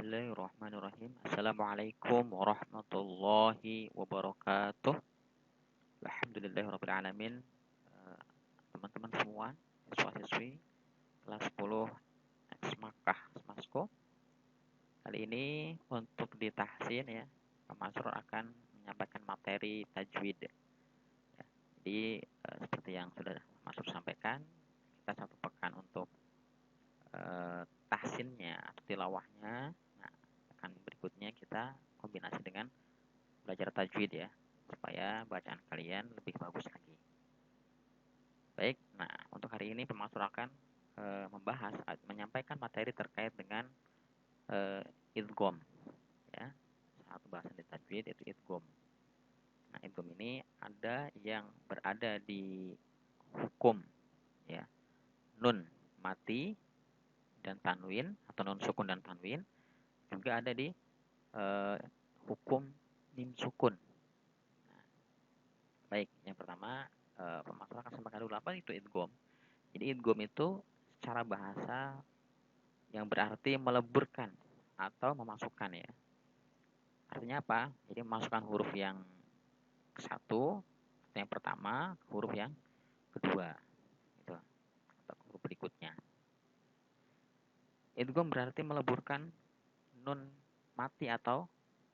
Bismillahirrahmanirrahim. Assalamualaikum warahmatullahi wabarakatuh. Alhamdulillahirrahmanirrahim. Teman-teman semua, siswa-siswi kelas 10 X Makkah Semasko. Kali ini untuk di tahsin ya, Pak Masrur akan menyampaikan materi tajwid. Ya, jadi seperti yang sudah Masrur sampaikan, kita satu pekan untuk tahsinnya atau tilawahnya. Nah, akan berikutnya kita kombinasi dengan belajar tajwid ya, supaya bacaan kalian lebih bagus lagi. Baik, nah untuk hari ini Pemasur akan menyampaikan materi terkait dengan idgham ya. Satu bahasan di tajwid itu idgham. Nah, idgham ini ada yang berada di hukum ya, nun mati dan tanwin atau nun sukun dan tanwin, juga ada di hukum mim sukun. Nah, baik, yang pertama Pemasur akan sampaikan dulu apa itu idgham. Jadi idgham itu secara bahasa yang berarti meleburkan atau memasukkan ya. Artinya apa? Jadi memasukkan huruf yang satu, yang pertama, ke huruf yang kedua, gitu, atau huruf berikutnya. Idgham berarti meleburkan nun mati atau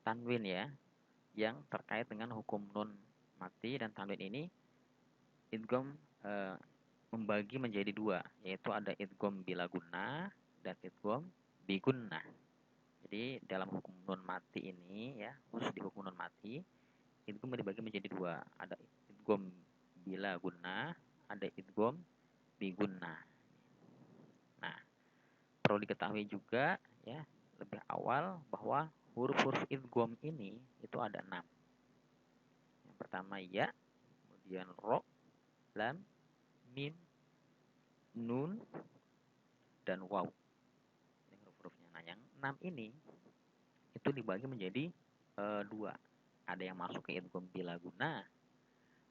tanwin ya, yang terkait dengan hukum nun mati dan tanwin ini. Idgham membagi menjadi dua, yaitu ada idgham bila gunnah dan idgham bi gunnah. Jadi dalam hukum nun mati ini ya, khusus di hukum nun mati, idgham dibagi menjadi dua. Ada idgham bila gunnah, ada idgham bi gunnah. Nah, perlu diketahui juga ya, lebih awal bahwa huruf-huruf idgham ini itu ada 6. Yang pertama ya, kemudian ro, lam, mim, nun, dan waw. Ini huruf-hurufnya. Nah, yang 6 ini itu dibagi menjadi dua. Ada yang masuk ke idgham bila gunnah,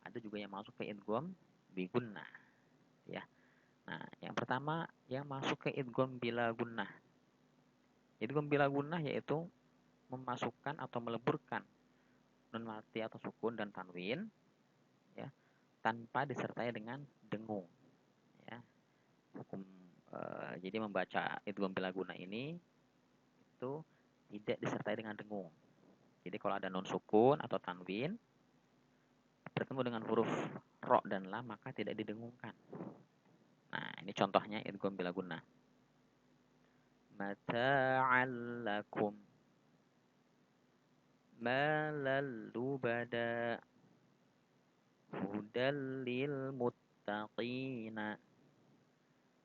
ada juga yang masuk ke idgham bi gunnah ya. Nah, yang pertama yang masuk ke idgham bila gunnah. Idgham bila gunnah yaitu memasukkan atau meleburkan nun mati atau sukun dan tanwin ya, tanpa disertai dengan dengung ya. Hukum jadi membaca idgham bila gunnah ini itu tidak disertai dengan dengung. Jadi kalau ada nun sukun atau tanwin bertemu dengan huruf ro dan lam, maka tidak didengungkan. Nah, ini contohnya idgham bila gunnah. Mata'al lakum, malal lubada, hudal lil muttaqina,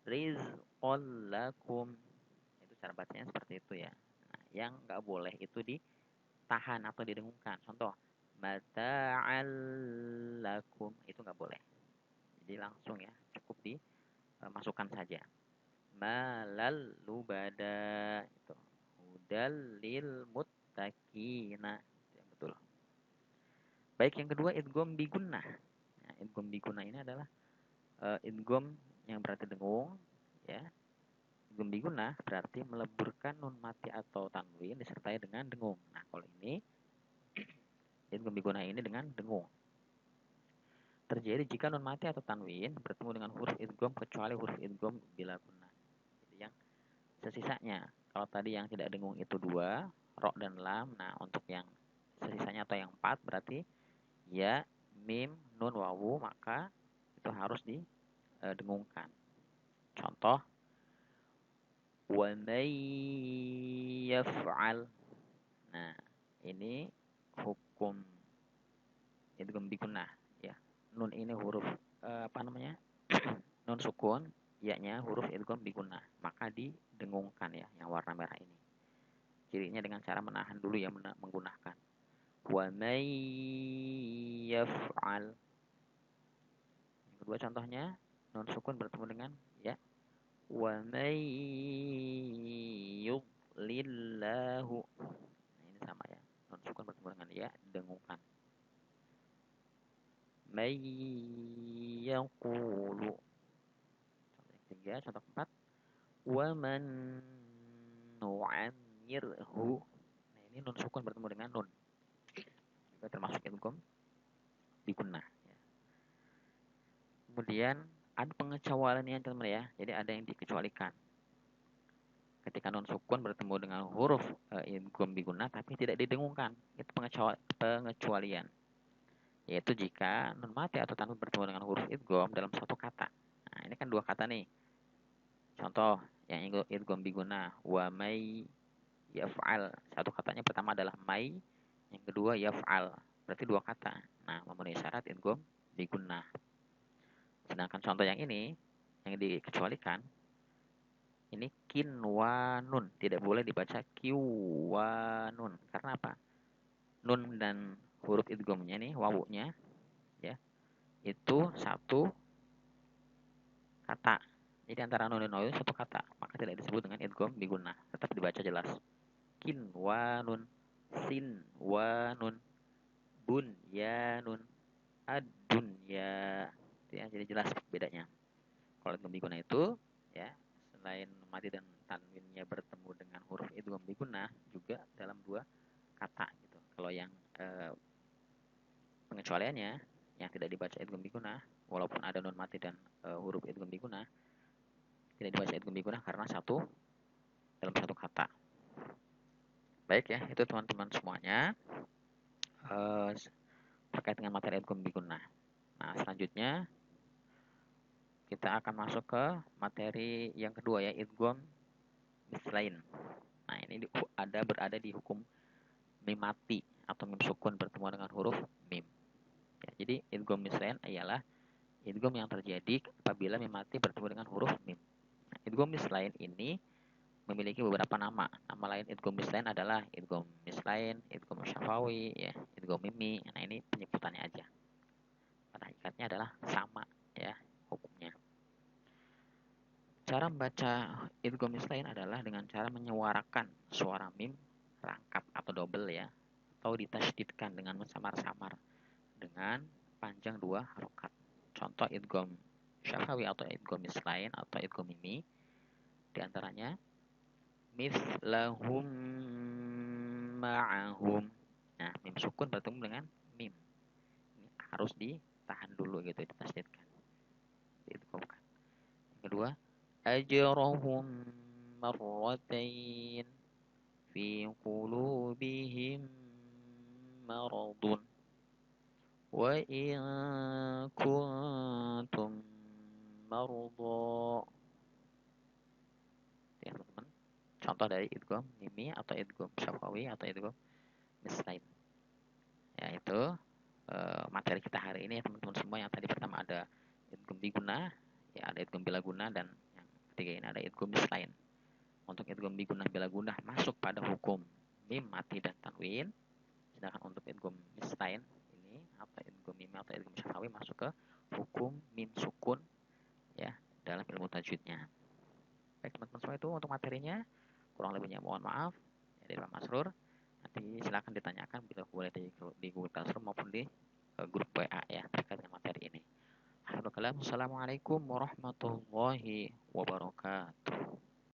rizqan lakum. Itu cara bacanya seperti itu ya. Nah, yang nggak boleh itu ditahan atau didengungkan. Contoh, mata'al lakum, itu nggak boleh. Jadi langsung ya, cukup dimasukkan saja. Malal lubada, itu hudal lil muttaqina, yang betul. Baik, yang kedua idgham bi gunnah. Nah, idgham bi gunnah ini adalah idgham yang berarti dengung ya. Idgham bi gunnah berarti meleburkan nun mati atau tanwin disertai dengan dengung. Nah, kalau ini idgham bi gunnah ini dengan dengung. Terjadi jika nun mati atau tanwin bertemu dengan huruf idgham kecuali huruf idgham bila gunnah. Jadi yang sesisanya, kalau tadi yang tidak dengung itu 2, ro dan lam. Nah, untuk yang sesisanya atau yang 4 berarti ya, mim, nun, wawu, maka itu harus didengungkan. Contoh, wa may yaf'al. Nah, ini hukum idgham bi gunnah ya. Nun ini huruf nun sukun, ya-nya huruf idgham bi gunnah, maka didengungkan ya, yang warna merah ini. Cirinya dengan cara menahan dulu ya, menggunakan wa may yaf'al. Yang kedua contohnya, nun sukun bertemu dengan ya, wa may yudlillahu. Nah, ini sama ya, nun sukun bertemu dengan ya, didengungkan. May yaqulu. Contoh yang ketiga, contoh keempat, wa man nu'am Nyirhu. Nah, ini nun sukun bertemu dengan nun. Juga termasuk idgham bigunnah. Ya. Kemudian ada pengecualiannya teman-teman ya. Jadi ada yang dikecualikan. Ketika nun sukun bertemu dengan huruf idgham bigunnah tapi tidak didengungkan. Itu pengecualian. Yaitu jika nun mati atau tanwin bertemu dengan huruf idgham dalam satu kata. Nah, ini kan dua kata nih. Contoh yang idgham bigunnah, wa may yaf'al. Satu katanya pertama adalah may, yang kedua yaf'al. Berarti dua kata. Nah, memenuhi syarat idgham bigunnah. Sedangkan contoh yang ini yang dikecualikan ini kinwanun, tidak boleh dibaca kiwanun. Karena apa? Nun dan huruf idghamnya nih, wawunya ya, itu satu kata. Jadi antara nun dan wawu satu kata, maka tidak disebut dengan idgham bigunnah, tetap dibaca jelas. Kinwanun, sinwanun, bunyanun, ad-dunya. Ya, jadi jelas bedanya. Kalau idgham bigunnah itu ya, selain mati dan tanwinnya bertemu dengan huruf idgham bigunnah juga dalam dua kata gitu. Kalau yang pengecualiannya yang tidak dibaca idgham bigunnah walaupun ada nun mati dan huruf idgham bigunnah tidak dibaca idgham bigunnah karena satu dalam satu kata. Baik ya, itu teman-teman semuanya terkait dengan materi idgham bigunnah. Nah, selanjutnya kita akan masuk ke materi yang kedua ya, idgham mislain. Nah, ini berada di hukum mim mati atau mim sukun bertemu dengan huruf mim. Ya, jadi idgham mislain ialah idgham yang terjadi apabila mim mati bertemu dengan huruf mim. Nah, idgham mislain ini memiliki beberapa nama. Nama lain idgham mislain adalah idgham mislain, idgham syafawi, ya, idgham mimi. Nah, ini penyebutannya aja. Pada hakikatnya adalah sama ya hukumnya. Cara membaca idgham mislain adalah dengan cara menyuarakan suara mim rangkap atau double ya, atau ditasydidkan dengan samar-samar dengan panjang dua harokat. Contoh idgham syafawi atau idgham mislain atau idgham mimi diantaranya mislahum ma'ahum. Nah, mim sukun bertemu dengan mim. Ini harus ditahan dulu gitu, ditasydidkan. Diidghamkan. Yang kedua, ajrahum marratain fi qulubihim maradun wa in kuntum marda. Ya, teman-teman. Contoh dari idgham mimi atau idgham syafawi atau idgham mislain. Yaitu materi kita hari ini ya teman-teman semua. Yang tadi pertama ada idgham bigunnah, ya ada idgham bilaguna, dan yang ketiga ini ada idgham mislain. Untuk idgham bigunnah bilaguna masuk pada hukum mim mati dan tanwin, sedangkan untuk idgham mislain ini atau idgham mim atau idgham syafawi masuk ke hukum mim sukun ya dalam ilmu tajwidnya. Baik teman-teman semua, itu untuk materinya. Kurang lebihnya mohon maaf. Ya, dari Pak Masrur. Nanti silakan ditanyakan bila boleh di Google Classroom maupun di grup WA ya terkait dengan materi ini. Assalamualaikum warahmatullahi wabarakatuh.